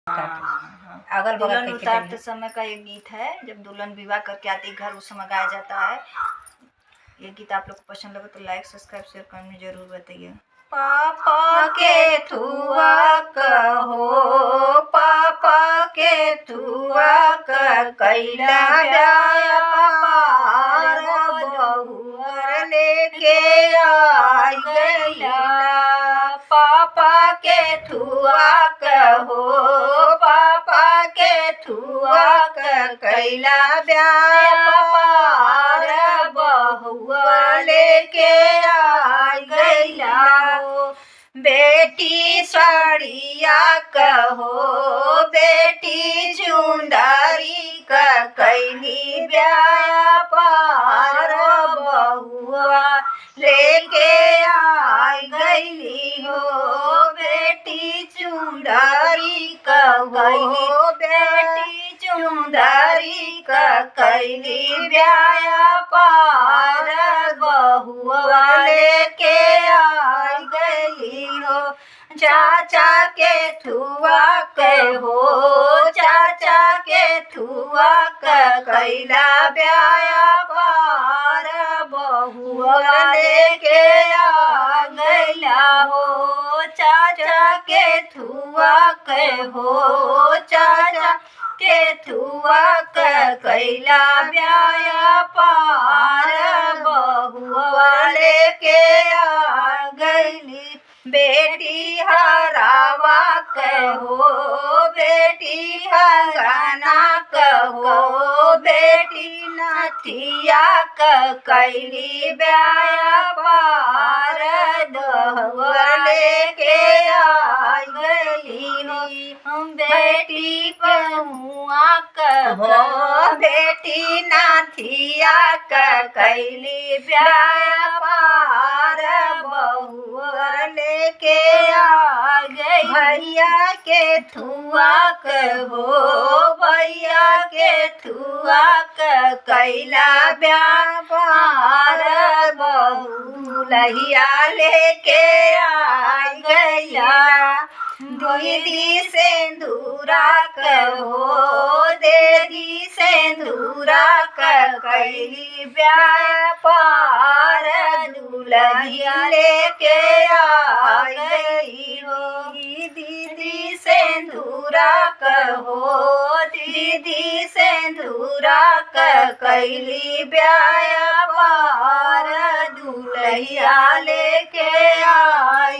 हाँ, अगल बगल दुल्हन के उतारते समय का एक गीत है, जब दुल्हन विवाह करके आती है घर, उस समय गाया जाता है। ये गीत आप लोग को पसंद लगे तो लाइक सब्सक्राइब शेयर करने जरूर बताइए। पापा के थुआ कहो, पापा के थुआ कैला पार बहुअर लेके आई गैला। पापा के थुआ कहो, पापा के थुआ कैला पार बहुआ लेके आई गैला। बेटी साड़िया कहो, बेटी चुंदरी कैली ब्याह पार बहुआ लेके आई गैली हो। बेटी चुंदरी कैली, बेटी चुंदरी कैली ब्याह पार बहुआ लेके आई गैली हो। चाचा के थुआ कहो, चाचा के थुआ कैला ब्याह पार बहुआ लेके आ गैला हो। चाचा के थुआ कहो, चाचा के थुआ कैला ब्याह पार बहुआ लेके आ गैली। बेटी हरावा कहो, बेटी हराना कहो, बेटी नथिया कैली ब्याह पार बहुआ लेके आई गैली। बेटी पहुआ कहो, बेटी नाथिया कैली ब्याह पार बहुआ लेके आ गई। भैया के थुआ कहो, भैया के थुआ कैला ब्याह पार बहुलहिया लेके आई गैया। दीदी सिंदूरा कहो, दीदी सिंदूरा कैली ब्याह पार दुल्हनिया लेके आई गई हो। दीदी सिंदूरा कहो, दीदी सिंदूरा कैली ब्याह पार दुल्हनिया लेके आई